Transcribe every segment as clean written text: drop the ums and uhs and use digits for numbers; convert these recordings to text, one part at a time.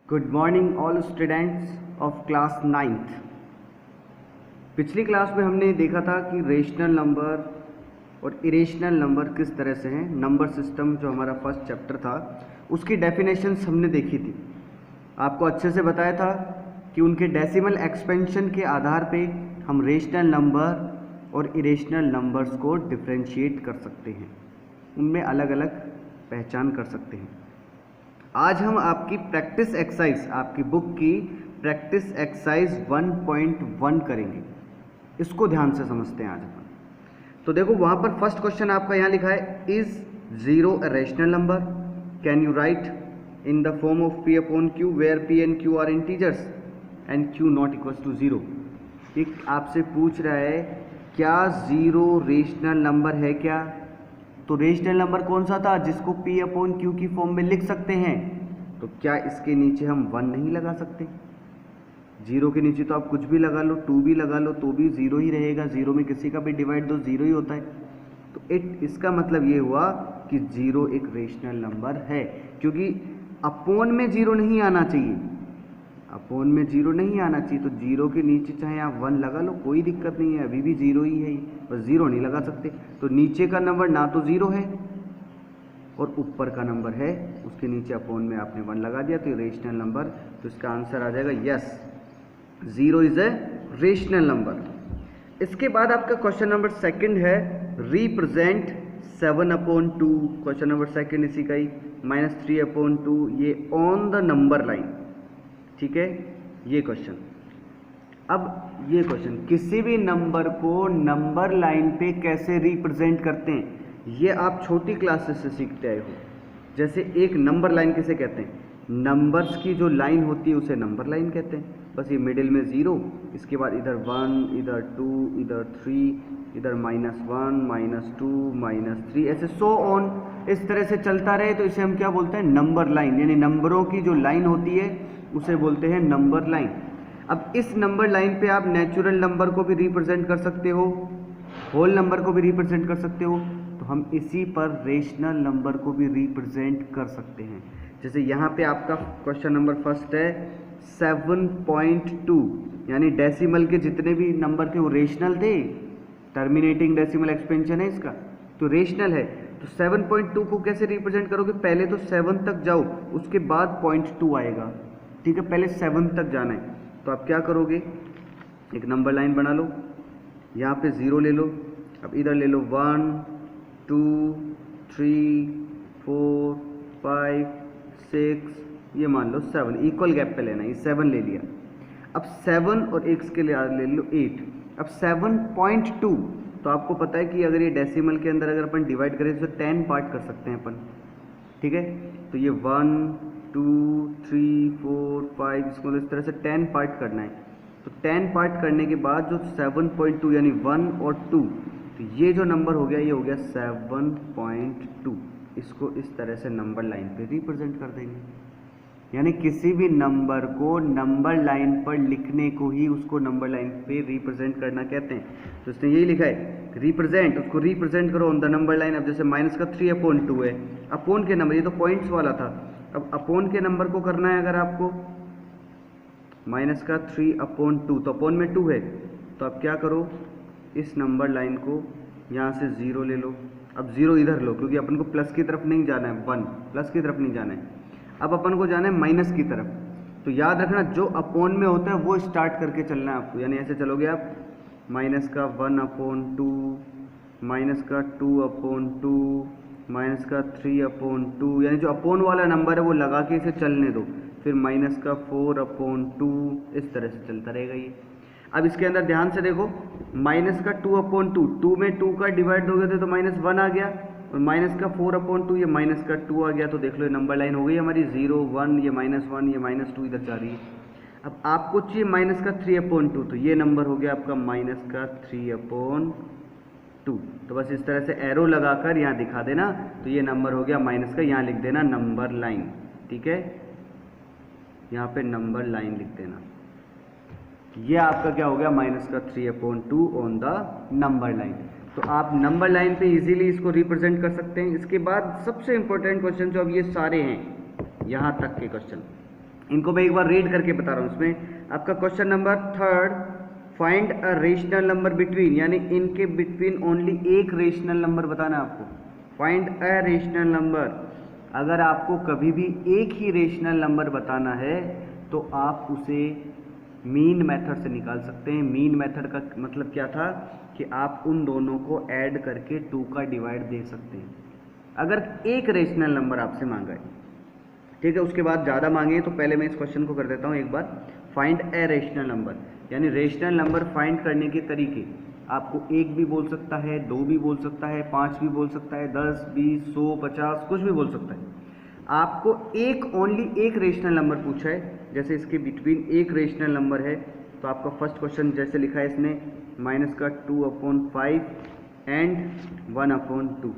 Good morning all students of class 9th। पिछली class में हमने देखा था कि रेशनल नंबर और इरेशनल नंबर किस तरह से हैं। नंबर सिस्टम जो हमारा फर्स्ट चैप्टर था उसकी डेफिनेशंस हमने देखी थी। आपको अच्छे से बताया था कि उनके डेसिमल एक्सपेंशन के आधार पे हम रेशनल नंबर और इरेशनल नंबर्स को डिफरेंशिएट कर सकते हैं, उनमें अलग अलग पहचान कर सकते हैं। आज हम आपकी प्रैक्टिस एक्सरसाइज, आपकी बुक की प्रैक्टिस एक्सरसाइज 1.1 करेंगे। इसको ध्यान से समझते हैं आज अपन। तो देखो वहाँ पर फर्स्ट क्वेश्चन आपका यहाँ लिखा है, is zero a rational number, can you write in the form of p upon q where p and q are integers and q not equals to zero. एक आपसे पूछ रहा है क्या जीरो रेशनल नंबर है क्या? तो रेशनल नंबर कौन सा था जिसको p अपॉन q की फॉर्म में लिख सकते हैं? तो क्या इसके नीचे हम 1 नहीं लगा सकते? जीरो के नीचे तो आप कुछ भी लगा लो, 2 भी लगा लो तो भी जीरो ही रहेगा। जीरो में किसी का भी डिवाइड दो जीरो ही होता है। तो इसका मतलब ये हुआ कि जीरो एक रेशनल नंबर है, क्योंकि अपॉन में जीरो नहीं आना चाहिए। अपॉन में जीरो नहीं आना चाहिए, तो जीरो के नीचे चाहे आप 1 लगा लो, कोई दिक्कत नहीं है, अभी भी जीरो ही है, बस जीरो नहीं लगा सकते। तो नीचे का नंबर ना तो जीरो है और ऊपर का नंबर है, उसके नीचे अपॉन में आपने 1 लगा दिया तो ये रेशनल नंबर। तो इसका आंसर आ जाएगा yes, zero is a rational number. इसके बाद आपका क्वेश्चन नंबर सेकंड है, represent 7 upon 2। Question number second इसी का ही, -3 अपॉन 2, ये ऑन द नंबर लाइन। ठीक है, ये क्वेश्चन। अब ये क्वेश्चन, किसी भी नंबर को नंबर लाइन पे कैसे रिप्रेजेंट करते हैं, ये आप छोटी क्लासेस से सीखते आए हो। जैसे एक नंबर लाइन किसे कहते हैं? नंबर्स की जो लाइन होती है उसे नंबर लाइन कहते हैं। बस ये मिडिल में 0, इसके बाद इधर 1, इधर 2, इधर 3, इधर -1, -2, -3, ऐसे सो ऑन, इस तरह से चलता रहे तो इसे हम क्या बोलते हैं? Number line. यानी नंबरों की जो लाइन होती है उसे बोलते हैं नंबर लाइन। अब इस नंबर लाइन पे आप नेचुरल नंबर को भी रिप्रेजेंट कर सकते हो, होल नंबर को भी रिप्रेजेंट कर सकते हो, तो हम इसी पर रेशनल नंबर को भी रिप्रेजेंट कर सकते हैं। जैसे यहाँ पे आपका क्वेश्चन नंबर फर्स्ट है 7.2, यानी डेसिमल के जितने भी नंबर थे वो रेशनल थे, टर्मिनेटिंग डेसिमल एक्सपेंशन है इसका, तो रेशनल है। तो 7.2 को कैसे रिप्रेजेंट करोगे? पहले तो 7 तक जाओ, उसके बाद 0.2 आएगा। ठीक है, पहले 7 तक जाना है। तो आप क्या करोगे, एक नंबर लाइन बना लो, यहाँ पे 0 ले लो, अब इधर ले लो 1, 2, 3, 4, 5, 6, ये मान लो 7, इक्वल गैप पे लेना है, ये 7 ले लिया। अब 7 और x के लिए ले लो 8। अब 7.2, तो आपको पता है कि अगर ये डेसिमल के अंदर अगर अपन डिवाइड करें तो 10 पार्ट कर सकते हैं अपन। ठीक है, तो ये 1, 2, 3, 4, 5, इसको इस तरह से 10 पार्ट करना है। तो 10 पार्ट करने के बाद जो 7.2 यानी 1 और 2, तो ये जो नंबर हो गया ये हो गया 7.2। इसको इस तरह से नंबर लाइन पे रिप्रेजेंट कर देंगे। यानी किसी भी नंबर को नंबर लाइन पर लिखने को ही उसको नंबर लाइन पे रिप्रेजेंट करना कहते हैं। तो इसने यही लिखा है रिप्रेजेंट, उसको रिप्रेजेंट करो ऑन द नंबर लाइन। अब जैसे -3 अपॉन 2 है, अपॉन के नंबर, ये तो पॉइंट्स वाला था, अब अपॉन के नंबर को करना है अगर आपको -3 अपॉन 2, तो अपॉन में 2 है, तो आप क्या करो, इस नंबर लाइन को यहाँ से 0 ले लो। अब 0 इधर लो, क्योंकि अपन को प्लस की तरफ नहीं जाना है, 1 प्लस की तरफ नहीं जाना है, अब अपन को जाना है माइनस की तरफ। तो याद रखना जो अपॉन में होता है वो स्टार्ट करके चलना है आपको। यानी ऐसे चलोगे आप, -1 अपॉन 2, -2 अपॉन 2, -3 अपॉन 2, यानी जो अपॉन वाला नंबर है वो लगा के इसे चलने दो। फिर -4 अपॉन 2, इस तरह से चलता रहेगा ये। अब इसके अंदर ध्यान से देखो, -2 अपॉन 2, 2 में 2 का डिवाइड दोगे तो -1 आ गया, और -4 अपॉन 2, ये -2 आ गया। तो देख लो ये नंबर लाइन हो गई हमारी 0, 1, ये -1, ये -2 इधर जा रही है। अब आपको चाहिए -3 अपॉन 2, तो ये नंबर हो गया आपका -3 अपॉन 2। तो बस इस तरह से एरो लगाकर यहाँ दिखा देना, तो ये नंबर हो गया माइनस का, यहाँ लिख देना नंबर लाइन। ठीक है, यहाँ पे नंबर लाइन लिख देना। ये आपका क्या हो गया, -3 upon 2 on the number line. तो आप नंबर लाइन पे इजीली इसको रिप्रेजेंट कर सकते हैं। इसके बाद सबसे इंपॉर्टेंट क्वेश्चन जो अब ये सारे हैं यहाँ तक के क्वेश्चन, इनको मैं एक बार रीड करके बता रहा हूँ। इसमें आपका question number 3, find a rational number between, यानी इनके बिटवीन ओनली एक रेशनल नंबर बताना है आपको। फाइंड अ रेशनल नंबर, अगर आपको कभी भी एक ही रेशनल नंबर बताना है तो आप उसे मीन मेथड से निकाल सकते हैं। मीन मेथड का मतलब क्या था कि आप उन दोनों को ऐड करके 2 का डिवाइड दे सकते हैं अगर एक रेशनल नंबर आपसे मांगा है, ठीक है। उसके बाद ज़्यादा मांगे तो पहले मैं इस क्वेश्चन को कर देता हूँ एक बार। फाइंड ए रेशनल नंबर, यानी रेशनल नंबर फाइंड करने के तरीके आपको एक भी बोल सकता है, 2 भी बोल सकता है, 5 भी बोल सकता है, 10, 20, 100, 50 कुछ भी बोल सकता है। आपको ओनली एक रेशनल नंबर पूछा है, जैसे इसके बिटवीन एक रेशनल नंबर है तो आपका फर्स्ट क्वेश्चन जैसे लिखा है इसने -2/5 एंड 1/2।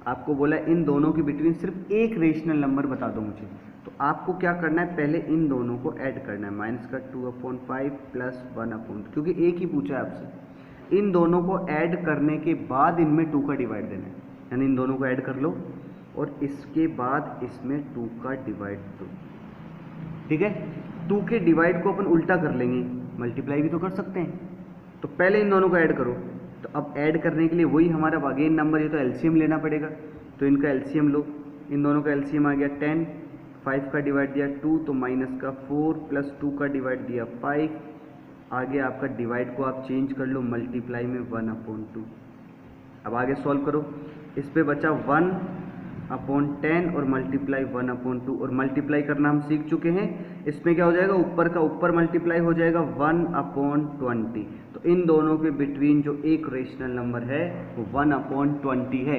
आपको बोला इन दोनों के बिटवीन सिर्फ एक रेशनल नंबर बता दो मुझे, तो आपको क्या करना है, पहले इन दोनों को ऐड करना है, -2/5 प्लस 1/2, क्योंकि एक ही पूछा है आपसे। इन दोनों को ऐड करने के बाद इनमें 2 का डिवाइड देना है, यानी इन दोनों को ऐड कर लो और इसके बाद इसमें 2 का डिवाइड दो, ठीक है। 2 के डिवाइड को अपन उल्टा कर लेंगे, मल्टीप्लाई भी तो कर सकते हैं। तो पहले इन दोनों को ऐड करो, तो अब ऐड करने के लिए वही हमारा अगेन नंबर, ये तो एलसीएम लेना पड़ेगा, तो इनका एलसीएम लो। इन दोनों का एलसीएम आ गया 10, 5 का डिवाइड दिया 2, तो -4 प्लस 2 का डिवाइड दिया 5। आगे आपका डिवाइड को आप चेंज कर लो, मल्टीप्लाई में 1/2। अब आगे सॉल्व करो, इस पे बचा 1/10 और मल्टीप्लाई 1/2, और मल्टीप्लाई करना हम सीख चुके हैं। इसमें क्या हो जाएगा, ऊपर का ऊपर मल्टीप्लाई हो जाएगा 1/20। तो इन दोनों के बिटवीन जो एक रेशनल नंबर है वो 1/20 है।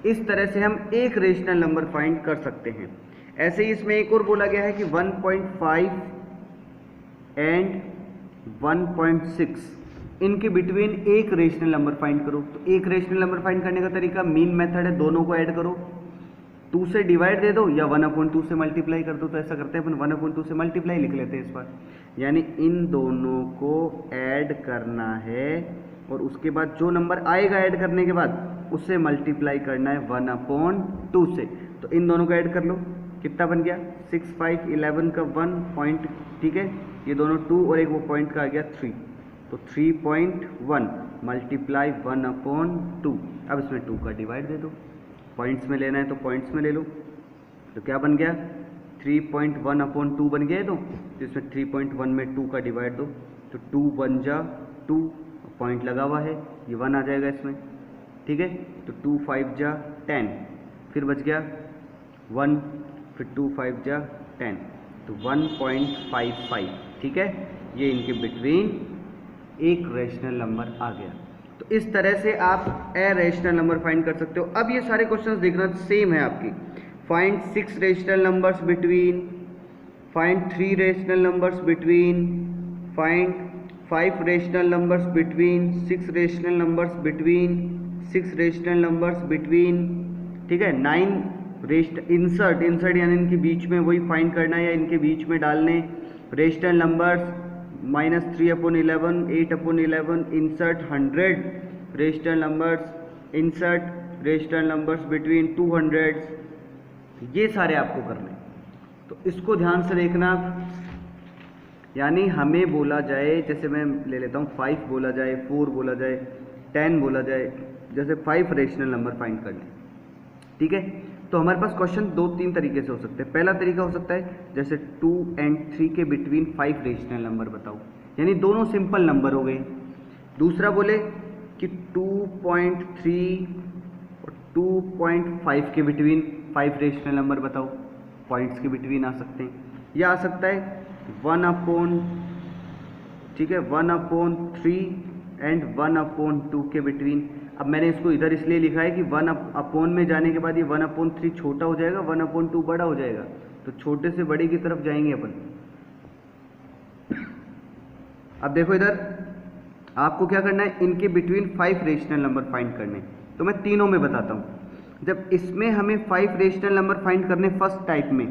इस तरह से हम एक रेशनल नंबर फाइंड कर सकते हैं। ऐसे ही इसमें एक और बोला गया है कि 1.5 एंड 1.6 इनके बिटवीन एक रेशनल नंबर फाइंड करो। तो एक रेशनल नंबर फाइंड करने का तरीका मीन मेथड है, दोनों को ऐड करो, 2 से डिवाइड दे दो या 1/2 से मल्टीप्लाई कर दो। तो ऐसा करते हैं अपन 1/2 से मल्टीप्लाई लिख लेते हैं इस बार, यानी इन दोनों को ऐड करना है और उसके बाद जो नंबर आएगा ऐड करने के बाद उससे मल्टीप्लाई करना है 1/2 से। तो इन दोनों को ऐड कर लो, कितना बन गया 6, 5, 11 का 1 पॉइंट, ठीक है। ये दोनों 2 और एक वो पॉइंट का आ गया 3, तो 3.1 मल्टीप्लाई 1/2। अब इसमें 2 का डिवाइड दे दो, पॉइंट्स में लेना है तो पॉइंट्स में ले लो। तो क्या बन गया 3.1/2 बन गया है। तो इसमें 3.1 में 2 का डिवाइड दो, तो 2 1 जा 2, पॉइंट लगा हुआ है, ये 1 आ जाएगा इसमें, ठीक है। तो 2 5 जा 10, फिर बच गया 1, फिर 2 5 जा 10, तो 1.55, ठीक है। ये इनके बिटवीन एक रेशनल नंबर आ गया। तो इस तरह से आप ए रेशनल नंबर फाइंड कर सकते हो। अब ये सारे क्वेश्चंस देखना सेम है आपकी। Find 6 rational numbers between, find 3 rational numbers between, find 5 rational numbers between, 6 rational numbers between, 6 rational numbers between, ठीक है। 9 इंसर्ट यानी इनके बीच में वही फाइंड करना है या इनके बीच में डालने rational numbers, -3/11, 8/11, insert 100 rational numbers, insert rational numbers between 200, ये सारे आपको करने। तो इसको ध्यान से देखना आप, यानी हमें बोला जाए, जैसे मैं ले लेता हूँ 5 बोला जाए, 4 बोला जाए, 10 बोला जाए, जैसे 5 रेशनल नंबर फाइंड करने, ठीक है। तो हमारे पास क्वेश्चन 2-3 तरीके से हो सकते हैं। पहला तरीका हो सकता है जैसे 2 और 3 के बिटवीन 5 रेशनल नंबर बताओ, यानी दोनों सिंपल नंबर हो गए। दूसरा बोले कि 2.3 और 2.5 के बिटवीन 5 रेशनल नंबर बताओ, पॉइंट्स के बिटवीन आ सकते हैं। या आ सकता है 1/3 एंड 1/2 के बिटवीन। अब मैंने इसको इधर इसलिए लिखा है कि 1/, में जाने के बाद ये 1/3 छोटा हो जाएगा, 1/2 बड़ा हो जाएगा, तो छोटे से बड़े की तरफ जाएंगे अपन। अब देखो इधर आपको क्या करना है, इनके बिटवीन 5 रेशनल नंबर फाइंड करने। तो मैं तीनों में बताता हूँ। जब इसमें हमें 5 रेशनल नंबर फाइंड करने फर्स्ट टाइप में,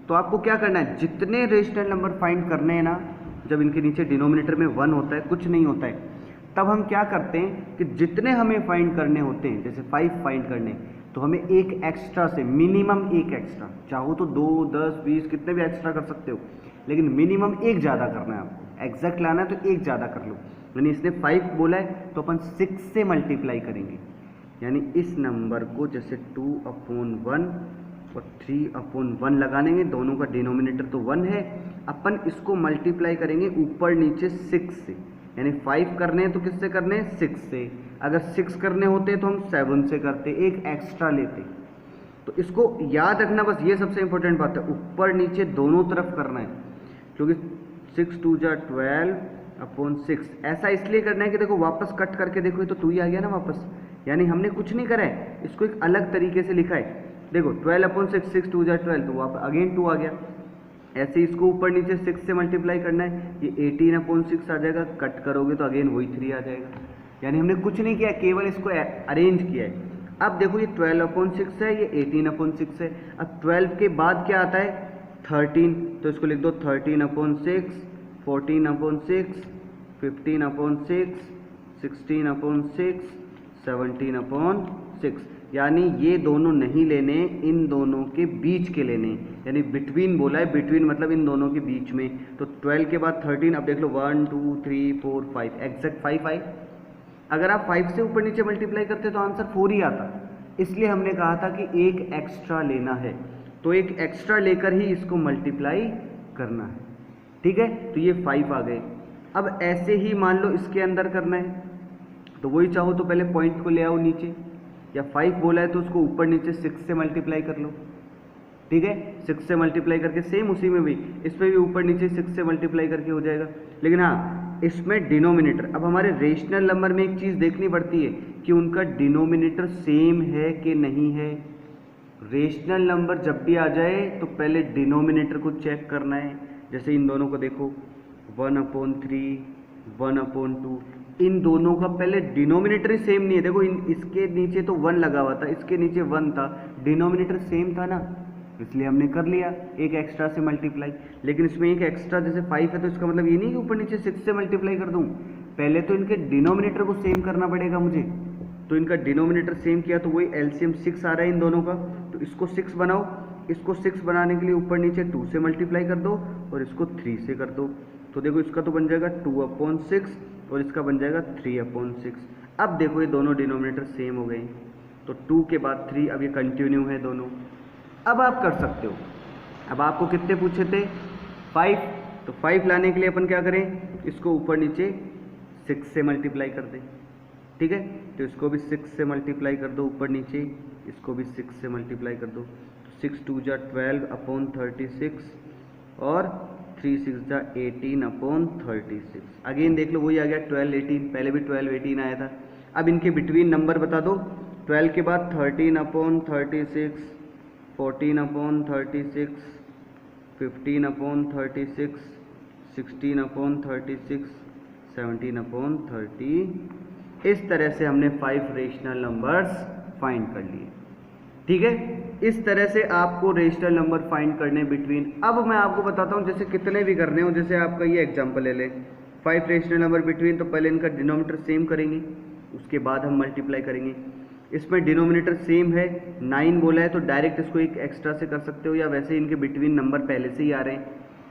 तो आपको क्या करना है, जितने रेशनल नंबर फाइंड करने हैं ना, जब इनके नीचे डिनोमिनेटर में 1 होता है, कुछ नहीं होता है, तब हम क्या करते हैं कि जितने हमें फाइंड करने होते हैं, जैसे 5 फाइंड करने, तो हमें एक एक्स्ट्रा से, मिनिमम एक एक्स्ट्रा, चाहो तो 2, 10, 20 कितने भी एक्स्ट्रा कर सकते हो, लेकिन मिनिमम एक ज़्यादा करना है आपको। एग्जैक्ट लाना है तो एक ज़्यादा कर लो। यानी इसने 5 बोला है तो अपन 6 से मल्टीप्लाई करेंगे। यानी इस नंबर को जैसे 2/1 और 3/1 लगा लेंगे, दोनों का डिनोमिनेटर तो 1 है, अपन इसको मल्टीप्लाई करेंगे ऊपर नीचे 6 से। यानी 5 करने हैं तो किससे करने हैं, 6 से। अगर 6 करने होते तो हम 7 से करते, एक एक्स्ट्रा लेते। तो इसको याद रखना, बस ये सबसे इंपॉर्टेंट बात है, ऊपर नीचे दोनों तरफ करना है, क्योंकि 6 2 जा 12/6। ऐसा इसलिए करना है कि देखो वापस कट करके देखो, तो 2 ही आ गया ना वापस, यानी हमने कुछ नहीं करा है, इसको एक अलग तरीके से लिखा है। देखो 12/6, 6 2 जा 12, तो वापस अगेन 2 आ गया। ऐसे इसको ऊपर नीचे 6 से मल्टीप्लाई करना है, ये 18/6 आ जाएगा, कट करोगे तो अगेन वही 3 आ जाएगा। यानी हमने कुछ नहीं किया, केवल इसको अरेंज किया है। अब देखो ये 12/6 है, ये 18/6 है। अब 12 के बाद क्या आता है, 13, तो इसको लिख दो 13/6, 14/6, 15/6, 16/6, 17/6। यानी ये दोनों नहीं लेने, इन दोनों के बीच के लेने, यानी बिटवीन बोला है, बिटवीन मतलब इन दोनों के बीच में। तो 12 के बाद 13, अब देख लो 1 2 3 4 5, एग्जैक्ट 5 आए। अगर आप 5 से ऊपर नीचे मल्टीप्लाई करते तो आंसर 4 ही आता, इसलिए हमने कहा था कि एक एक्स्ट्रा लेना है, तो एक एक्स्ट्रा लेकर ही इसको मल्टीप्लाई करना है। ठीक है, तो ये 5 आ गए। अब ऐसे ही मान लो इसके अंदर करना है, तो वही चाहो तो पहले पॉइंट को ले आओ नीचे, या 5 बोला है तो उसको ऊपर नीचे 6 से मल्टीप्लाई कर लो। ठीक है, 6 से मल्टीप्लाई करके सेम उसी में भी, इसमें भी ऊपर नीचे 6 से मल्टीप्लाई करके हो जाएगा। लेकिन हाँ, इसमें डिनोमिनेटर, अब हमारे रेशनल नंबर में एक चीज़ देखनी पड़ती है कि उनका डिनोमिनेटर सेम है कि नहीं है। रेशनल नंबर जब भी आ जाए तो पहले डिनोमिनेटर को चेक करना है। जैसे इन दोनों को देखो, 1/3, 1/2, इन दोनों का पहले डिनोमिनेटर ही सेम नहीं है। देखो इसके नीचे तो 1 लगा हुआ था, इसके नीचे 1 था, डिनोमिनेटर सेम था ना, इसलिए हमने कर लिया एक एक्स्ट्रा से मल्टीप्लाई। लेकिन इसमें एक एक्स्ट्रा जैसे 5 है, तो इसका मतलब ये नहीं कि ऊपर नीचे 6 से मल्टीप्लाई कर दूं, पहले तो इनके डिनोमिनेटर को सेम करना पड़ेगा मुझे। तो इनका डिनोमिनेटर सेम किया तो वही एलसीएम 6 आ रहा है इन दोनों का, तो इसको 6 बनाओ। इसको 6 बनाने के लिए ऊपर नीचे 2 से मल्टीप्लाई कर दो और इसको 3 से कर दो। तो देखो इसका तो बन जाएगा 2/6 और इसका बन जाएगा 3/6। अब देखो ये दोनों डिनोमिनेटर सेम हो गए, तो 2 के बाद 3, अब ये कंटिन्यू है दोनों। अब आप कर सकते हो, अब आपको कितने पूछे थे, 5, तो 5 लाने के लिए अपन क्या करें, इसको ऊपर नीचे 6 से मल्टीप्लाई कर दें। ठीक है, तो इसको भी 6 से मल्टीप्लाई कर दो ऊपर नीचे, इसको भी 6 से मल्टीप्लाई कर दो। 6 2 जा 12/36 और 3 6 जा 18/36। अगेन देख लो वही आ गया 12 18, पहले भी 12 18 आया था। अब इनके बिटवीन नंबर बता दो, 12 के बाद 13/36, 14/36, 15/36, 16/36, 17/30। इस तरह से हमने 5 रेशनल नंबर्स फाइंड कर लिए। ठीक है, इस तरह से आपको रेशनल नंबर फाइंड करने बिटवीन। अब मैं आपको बताता हूँ जैसे कितने भी करने हो, जैसे आपका ये एग्जांपल ले लें, 5 रेशनल नंबर बिटवीन, तो पहले इनका डिनोमिनेटर सेम करेंगे, उसके बाद हम मल्टीप्लाई करेंगे। इसमें डिनोमिनेटर सेम है, 9 बोला है तो डायरेक्ट इसको एक एक्स्ट्रा से कर सकते हो, या वैसे इनके बिटवीन नंबर पहले से ही आ रहे हैं,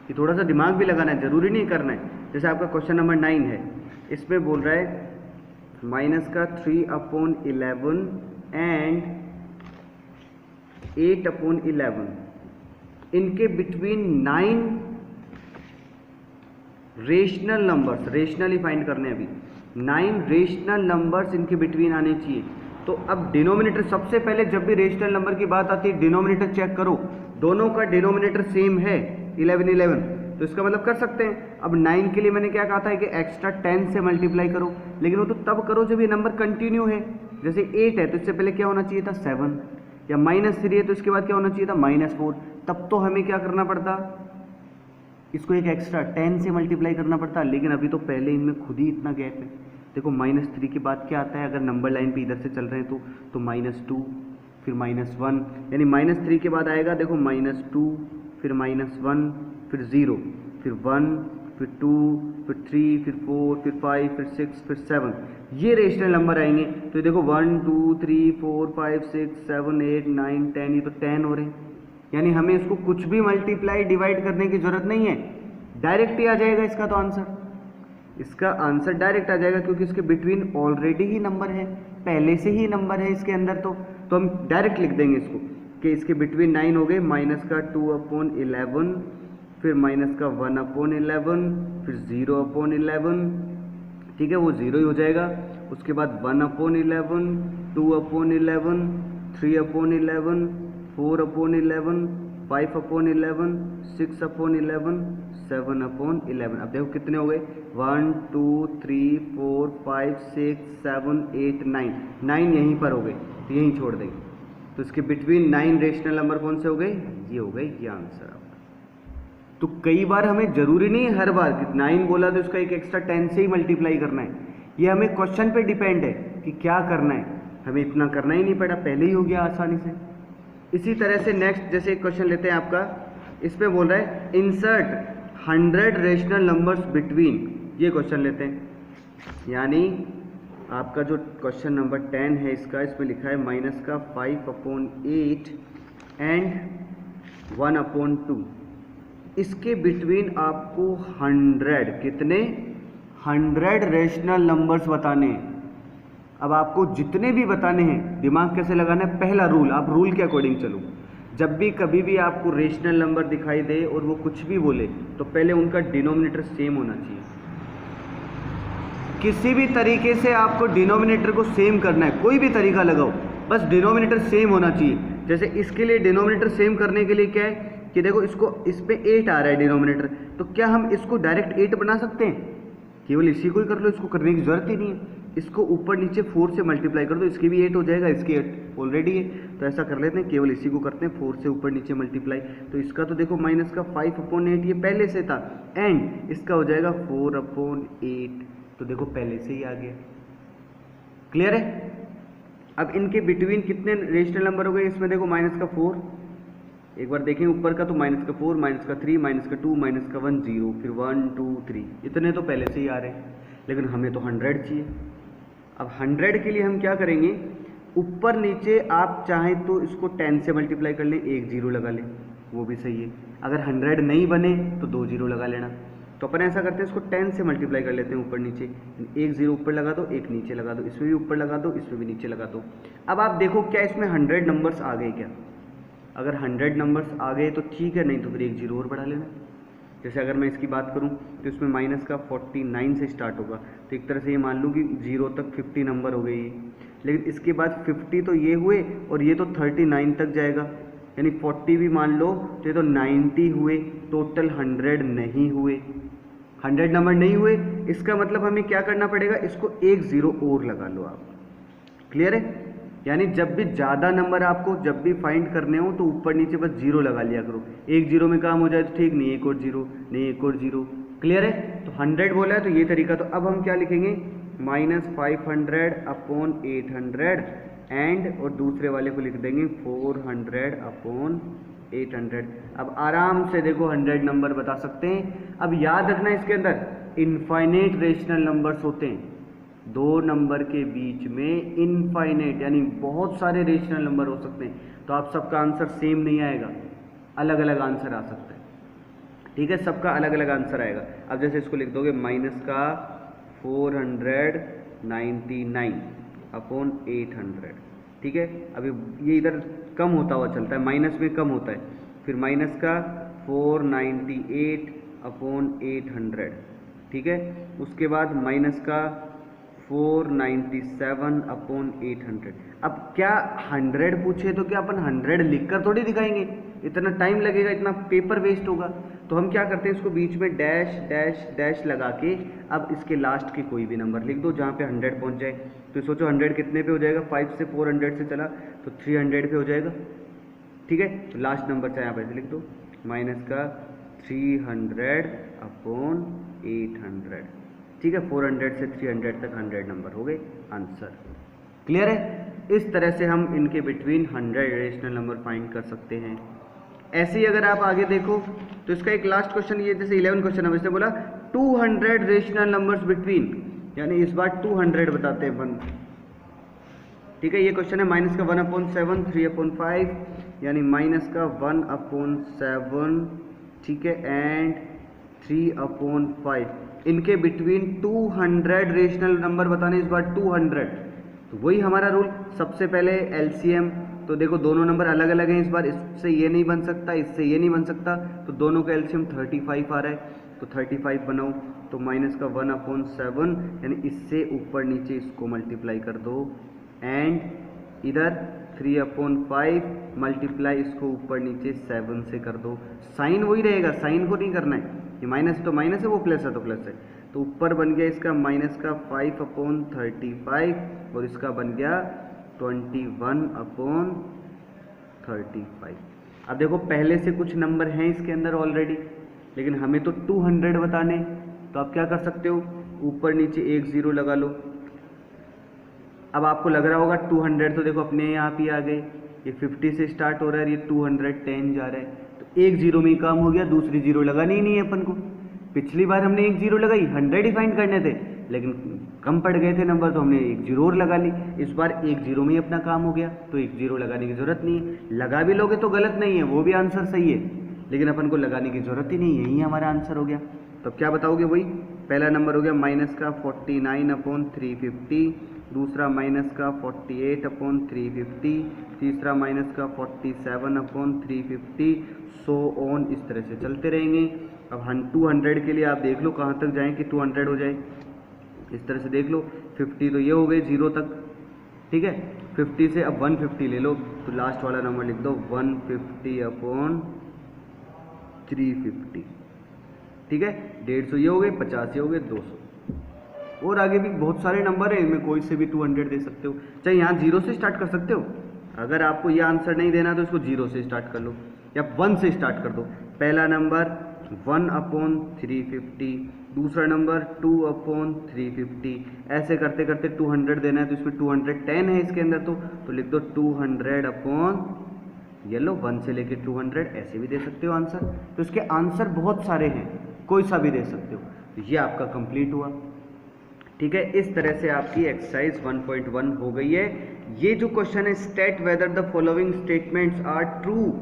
कि थोड़ा सा दिमाग भी लगाना है, ज़रूरी नहीं करना है। जैसे आपका क्वेश्चन नंबर 9 है, इसमें बोल रहा है माइनस का 3/11 एंड 8/11, इनके between 9 rational numbers, rationally find करने अभी 9 रेशनल नंबर्स इनके बिटवीन आने चाहिए। तो अब डिनोमिनेटर, सबसे पहले जब भी रेशनल नंबर की बात आती है डिनोमिनेटर चेक करो, दोनों का डिनोमिनेटर सेम है 11 11, तो इसका मतलब कर सकते हैं। अब 9 के लिए मैंने क्या कहा था कि एक्स्ट्रा 10 से मल्टीप्लाई करो, लेकिन वो तो तब करो जब ये नंबर कंटिन्यू है। जैसे 8 है तो इससे पहले क्या होना चाहिए था 7, या -3 है तो इसके बाद क्या होना चाहिए था -4, तब तो हमें क्या करना पड़ता, इसको एक एक्स्ट्रा 10 से मल्टीप्लाई करना पड़ता। लेकिन अभी तो पहले इनमें खुद ही इतना गैप है। देखो -3 के बाद क्या आता है, अगर नंबर लाइन पे इधर से चल रहे हैं तो -2, फिर -1, यानी -3 के बाद आएगा देखो -2, फिर -1, फिर 0, फिर 1, फिर 2, फिर 3, फिर 4, फिर 5, फिर 6, फिर 7, ये रेशनल नंबर आएंगे। तो देखो 1, 2, 3, 4, 5, 6, 7, 8, 9, 10, ये तो 10 हो रहे हैं। यानी हमें इसको कुछ भी मल्टीप्लाई डिवाइड करने की जरूरत नहीं है, डायरेक्ट ही आ जाएगा इसका तो आंसर। इसका आंसर डायरेक्ट आ जाएगा क्योंकि इसके बिटवीन ऑलरेडी ही नंबर है, पहले से ही नंबर है इसके अंदर। तो हम डायरेक्ट लिख देंगे इसको कि इसके बिटवीन 9 हो गए, माइनस का 2/11, फिर माइनस का 1/11, फिर 0/11, ठीक है, वो 0 ही हो जाएगा। उसके बाद 1/11, 2/11, 3/11, 4/11, 5/11, 6/11, 7/11। अब देखो कितने हो गए, 1, 2, 3, 4, 5, 6, 7, 8, 9, 9 यहीं पर हो गए, तो यहीं छोड़ देंगे। तो इसके बिटवीन 9 रेशनल नंबर कौन से हो गए, ये हो गए, ये आंसर आपका। तो कई बार हमें जरूरी नहीं है हर बार कि 9 बोला तो इसका एक एक्स्ट्रा 10 से ही मल्टीप्लाई करना है, ये हमें क्वेश्चन पे डिपेंड है कि क्या करना है। हमें इतना करना ही नहीं पड़ा, पहले ही हो गया आसानी से। इसी तरह से नेक्स्ट जैसे एक क्वेश्चन लेते हैं आपका, इसमें बोल रहा है इंसर्ट 100 रेशनल नंबर्स बिटवीन, ये क्वेश्चन लेते हैं। यानी आपका जो क्वेश्चन नंबर 10 है इसका, इसमें लिखा है माइनस का 5/8 एंड 1/2, इसके बिटवीन आपको 100 कितने 100 रेशनल नंबर्स बताने हैं। अब आपको जितने भी बताने हैं दिमाग कैसे लगाना है, पहला रूल, आप रूल के अकॉर्डिंग चलो। जब भी कभी भी आपको रेशनल नंबर दिखाई दे और वो कुछ भी बोले तो पहले उनका डिनोमिनेटर सेम होना चाहिए। किसी भी तरीके से आपको डिनोमिनेटर को सेम करना है, कोई भी तरीका लगाओ, बस डिनोमिनेटर सेम होना चाहिए। जैसे इसके लिए डिनोमिनेटर सेम करने के लिए क्या है कि देखो इसको, इस पे 8 आ रहा है डिनोमिनेटर, तो क्या हम इसको डायरेक्ट 8 बना सकते हैं? केवल इसी को ही कर लो, इसको करने की जरूरत ही नहीं है। इसको ऊपर नीचे 4 से मल्टीप्लाई कर दो, इसके भी 8 हो जाएगा, इसके 8 ऑलरेडी है। तो ऐसा कर लेते हैं, केवल इसी को करते हैं 4 से ऊपर नीचे मल्टीप्लाई। तो इसका तो देखो माइनस का 5/8 ये पहले से था, एंड इसका हो जाएगा 4/8, तो देखो पहले से ही आ गया। क्लियर है? अब इनके बिटवीन कितने रेशनल नंबर हो गए, इसमें देखो माइनस का 4, एक बार देखें ऊपर का तो माइनस का 4, माइनस का 3, माइनस का 2, माइनस का 1, 0, फिर 1, 2, 3, इतने तो पहले से ही आ रहे हैं, लेकिन हमें तो 100 चाहिए। अब 100 के लिए हम क्या करेंगे, ऊपर नीचे आप चाहें तो इसको 10 से मल्टीप्लाई कर लें, 1 0 लगा लें, वो भी सही है। अगर 100 नहीं बने तो 2 0 लगा लेना। तो अपन ऐसा करते हैं, इसको 10 से मल्टीप्लाई कर लेते हैं ऊपर नीचे, 1 0 ऊपर लगा दो, 1 नीचे लगा दो, इसमें भी ऊपर लगा दो, इसमें भी नीचे लगा दो। अब आप देखो क्या इसमें 100 नंबर्स आ गए क्या? अगर 100 नंबर्स आ गए तो ठीक है, नहीं तो फिर 1 0 और बढ़ा लेना। जैसे अगर मैं इसकी बात करूं तो इसमें माइनस का 49 से स्टार्ट होगा, तो एक तरह से ये मान लूँ कि 0 तक 50 नंबर हो गई, लेकिन इसके बाद 50 तो ये हुए और ये तो 39 तक जाएगा, यानी 40 भी मान लो तो ये तो 90 हुए, टोटल 100 नहीं हुए, 100 नंबर नहीं हुए। इसका मतलब हमें क्या करना पड़ेगा, इसको 1 0 और लगा लो आप। क्लियर है? यानी जब भी ज़्यादा नंबर आपको जब भी फाइंड करने हो तो ऊपर नीचे बस 0 लगा लिया करो, 1 0 में काम हो जाए तो ठीक, नहीं 1 और 0, नहीं 1 और 0। क्लियर है? तो 100 बोला है तो ये तरीका। तो अब हम क्या लिखेंगे, माइनस 500/800 एंड, और दूसरे वाले को लिख देंगे 400/800। अब आराम से देखो 100 नंबर बता सकते हैं। अब याद रखना इसके अंदर इनफाइनाइट रेशनल नंबर्स होते हैं, 2 नंबर के बीच में इनफाइनाइट यानी बहुत सारे रेशनल नंबर हो सकते हैं। तो आप सबका आंसर सेम नहीं आएगा, अलग अलग आंसर आ सकता है। ठीक है, सबका अलग अलग आंसर आएगा। अब जैसे इसको लिख दोगे माइनस का 499/800, ठीक है। अभी ये इधर कम होता हुआ चलता है, माइनस में कम होता है, फिर माइनस का 498/800, ठीक है। उसके बाद माइनस का 497/800। अब क्या 100 पूछे तो क्या अपन 100 लिखकर थोड़ी दिखाएंगे, इतना टाइम लगेगा, इतना पेपर वेस्ट होगा। तो हम क्या करते हैं, इसको बीच में डैश डैश डैश लगा के अब इसके लास्ट के कोई भी नंबर लिख दो जहाँ पे 100 पहुँच जाए। तो सोचो 100 कितने पे हो जाएगा, 5 से 400 से चला तो 300 पे हो जाएगा, ठीक है। तो लास्ट नंबर चाहे आप ऐसे लिख दो, माइनस का 300/800, ठीक है। 400 से 300 तक 100 नंबर हो गए, आंसर। क्लियर है? इस तरह से हम इनके बिटवीन 100 रेशनल नंबर फाइंड कर सकते हैं। ऐसे ही अगर आप आगे देखो तो इसका एक लास्ट क्वेश्चन, ये जैसे 11 क्वेश्चन है, इसने बोला 200 रेशनल नंबर्स बिटवीन, यानी इस बार 200 बताते हैं 1। ठीक है, ये क्वेश्चन है माइनस का 1/7, 3/5, यानी माइनस का 1/7, ठीक है, एंड 3/5, इनके बिटवीन 200 रेशनल नंबर बताने, इस बार 200। तो वही हमारा रूल, सबसे पहले एलसीएम। तो देखो दोनों नंबर अलग अलग हैं इस बार, इससे ये नहीं बन सकता, इससे ये नहीं बन सकता, तो दोनों का एलसीएम 35 आ रहा है, तो 35 बनाओ, तो माइनस का 1/7, यानी इससे ऊपर नीचे इसको मल्टीप्लाई कर दो, एंड इधर 3/5 मल्टीप्लाई इसको ऊपर नीचे 7 से कर दो। साइन वही रहेगा, साइन को नहीं करना है, ये माइनस तो माइनस है, वो प्लस है तो प्लस है। तो ऊपर बन गया इसका माइनस का 5/35, और इसका बन गया 21/35। अब देखो पहले से कुछ नंबर हैं इसके अंदर ऑलरेडी, लेकिन हमें तो 200 बताने, तो आप क्या कर सकते हो, ऊपर नीचे एक ज़ीरो लगा लो। अब आपको लग रहा होगा 200 तो देखो अपने आप ही आ गए, ये 50 से स्टार्ट हो रहा है, ये 210 जा रहा है, तो एक जीरो में ही काम हो गया, दूसरी जीरो लगानी ही नहीं है अपन को। पिछली बार हमने एक जीरो लगाई, 100 ही फाइंड करने थे, लेकिन कम पड़ गए थे नंबर, तो हमने एक जीरो और लगा ली। इस बार एक जीरो में ही अपना काम हो गया, तो एक जीरो लगाने की जरूरत नहीं है। लगा भी लोगे तो गलत नहीं है, वो भी आंसर सही है, लेकिन अपन को लगाने की जरूरत ही नहीं है, यही हमारा आंसर हो गया। तो क्या बताओगे, वही पहला नंबर हो गया माइनस का 49/350, दूसरा माइनस का 48/350, तीसरा माइनस का 47/350, सो ऑन, इस तरह से चलते रहेंगे। अब 200 के लिए आप देख लो कहाँ तक जाएं कि 200 हो जाए, इस तरह से देख लो। 50 तो ये हो गए 0 तक, ठीक है, 50 से अब 150 ले लो, तो लास्ट वाला नंबर लिख दो 150/350, ठीक है। 150 ये हो गए, 50 ये हो गए, 200, और आगे भी बहुत सारे नंबर हैं, इनमें कोई से भी 200 दे सकते हो, चाहे यहाँ 0 से स्टार्ट कर सकते हो। अगर आपको ये आंसर नहीं देना तो इसको 0 से स्टार्ट कर लो, या 1 से स्टार्ट कर दो। पहला नंबर 1/350, दूसरा नंबर 2/350, ऐसे करते करते 200 देना है, तो इसमें 210 है इसके अंदर, तो लिख दो 200 ये लो 1 से लेके 200, ऐसे भी दे सकते हो आंसर। तो इसके आंसर बहुत सारे हैं, कोई सा भी दे सकते हो। तो ये आपका कंप्लीट हुआ, ठीक है। इस तरह से आपकी एक्सरसाइज 1.1 हो गई है। ये जो क्वेश्चन है, state whether the following statements are true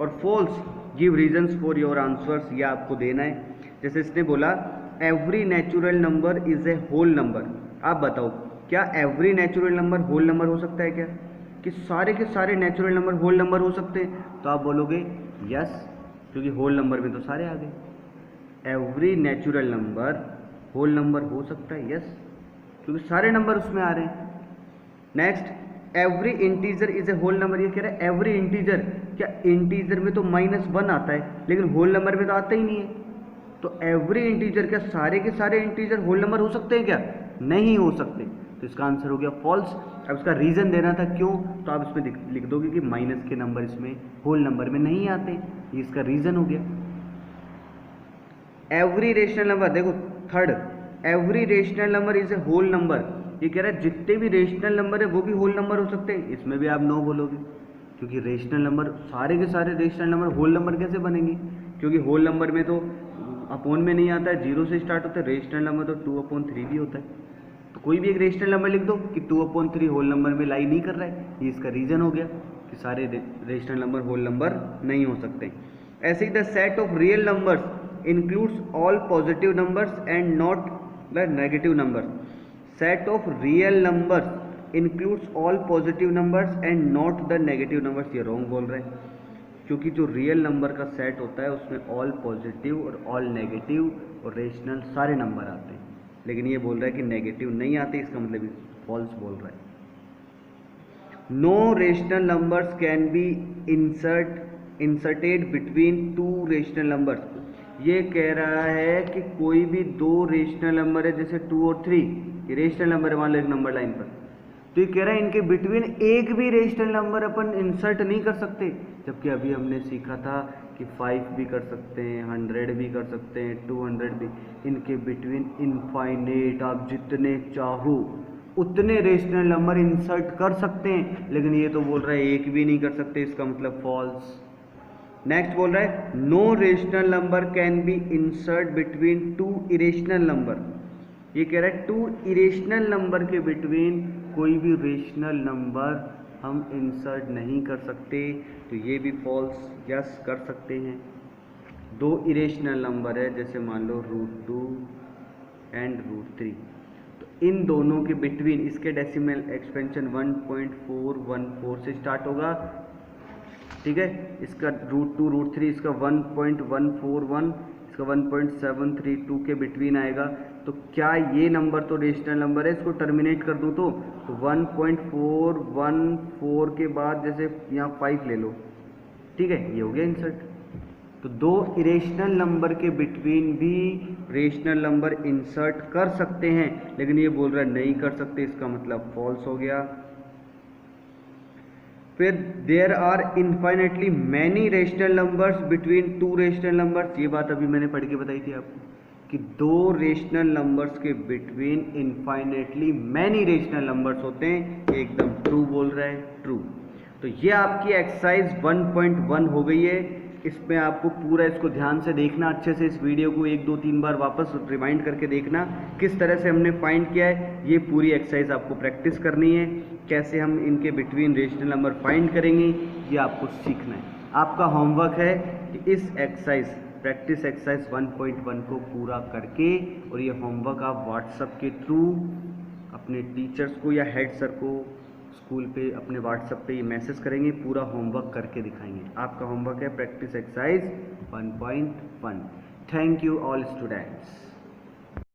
और false, give reasons for your answers, ये आपको देना है। जैसे इसने बोला every natural number is a whole number, आप बताओ क्या every natural number whole number हो सकता है क्या, कि सारे के सारे नेचुरल नंबर होल नंबर हो सकते हैं? तो आप बोलोगे यस, क्योंकि होल नंबर में तो सारे आ गए। Every natural number whole number हो सकता है, यस, क्योंकि सारे नंबर उसमें आ रहे हैं। Next, every integer is a whole number, ये कह रहा है एवरी इंटीजर, क्या इंटीजर में तो -1 आता है, लेकिन होल नंबर में तो आता ही नहीं है। तो एवरी इंटीजर, क्या सारे के सारे इंटीजर होल नंबर हो सकते हैं क्या? नहीं हो सकते, तो इसका आंसर हो गया फॉल्स। अब इसका रीजन देना था क्यों, तो आप इसमें लिख दोगे कि माइनस के नंबर इसमें होल नंबर में नहीं आते, ये इसका रीजन हो गया। एवरी रेशनल नंबर, देखो third, every rational number is a whole number, ये कह रहा है जितने भी रेशनल नंबर है वो भी होल नंबर हो सकते हैं। इसमें भी आप नो बोलोगे, क्योंकि रेशनल नंबर, सारे के सारे रेशनल नंबर होल नंबर कैसे बनेंगे, क्योंकि होल नंबर में तो अपोन में नहीं आता है, 0 से स्टार्ट होता है। रेशनल नंबर तो 2/3 भी होता है, तो कोई भी एक रेशनल नंबर लिख दो कि 2/3 होल नंबर में लाई नहीं कर रहा है, ये इसका रीजन हो गया कि सारे रेशनल नंबर होल नंबर नहीं हो सकते। ऐसे ही the set of real numbers includes all positive numbers and not the negative numbers. Set of real numbers includes all positive numbers and not the negative numbers, ये wrong बोल रहे हैं, क्योंकि जो रियल नंबर का सेट होता है उसमें ऑल पॉजिटिव और ऑल नेगेटिव और रेशनल सारे नंबर आते हैं, लेकिन ये बोल रहा है कि नेगेटिव नहीं आते, इसका मतलब फॉल्स बोल रहा है। No rational numbers can be inserted between two rational numbers, ये कह रहा है कि कोई भी दो रेशनल नंबर है, जैसे 2 और 3, ये रेशनल नंबर है मान लो एक नंबर लाइन पर, तो ये कह रहा है इनके बिटवीन एक भी रेशनल नंबर अपन इंसर्ट नहीं कर सकते, जबकि अभी हमने सीखा था कि 5 भी कर सकते हैं, 100 भी कर सकते हैं, 200 भी। इनके बिटवीन इनफाइनेट, आप जितने चाहो उतने रेशनल नंबर इंसर्ट कर सकते हैं, लेकिन ये तो बोल रहा है एक भी नहीं कर सकते, इसका मतलब फॉल्स। नेक्स्ट बोल रहा है no rational number can be insert between two irrational number. ये कह रहा है टू इरेशनल नंबर के बिटवीन कोई भी रेशनल नंबर हम इंसर्ट नहीं कर सकते, तो ये भी फॉल्स यस कर सकते हैं। दो इरेशनल नंबर है जैसे मान लो √2 एंड √3, तो इन दोनों के बिटवीन इसके डेसिमल एक्सपेंशन 1.414 से स्टार्ट होगा, ठीक है। इसका √2 √3 इसका 1.141, इसका 1.732 के बिटवीन आएगा। तो क्या ये नंबर तो रेशनल नंबर है, इसको टर्मिनेट कर दूँ तो 1.414 के बाद जैसे यहाँ 5 ले लो, ठीक है, ये हो गया इंसर्ट। तो दो इरेशनल नंबर के बिटवीन भी रेशनल नंबर इंसर्ट कर सकते हैं, लेकिन ये बोल रहा है नहीं कर सकते, इसका मतलब फॉल्स हो गया। फिर there are infinitely many rational numbers between two rational numbers, ये बात अभी मैंने पढ़ के बताई थी आपको कि दो रेशनल नंबर्स के between infinitely many rational numbers होते हैं, ये एकदम ट्रू बोल रहा है, ट्रू। तो ये आपकी एक्सरसाइज 1.1 हो गई है। इसमें आपको पूरा इसको ध्यान से देखना, अच्छे से इस वीडियो को 1 2 3 बार वापस रिमाइंड करके देखना किस तरह से हमने फाइंड किया है। ये पूरी एक्सरसाइज आपको प्रैक्टिस करनी है, कैसे हम इनके बिटवीन रेशनल नंबर फाइंड करेंगे ये आपको सीखना है। आपका होमवर्क है कि इस एक्सरसाइज प्रैक्टिस एक्सरसाइज 1.1 को पूरा करके, और ये होमवर्क आप व्हाट्सएप के थ्रू अपने टीचर्स को या हेड सर को स्कूल पे अपने व्हाट्सएप पे ये मैसेज करेंगे, पूरा होमवर्क करके दिखाएंगे। आपका होमवर्क है practice exercise 1.1। Thank you all students.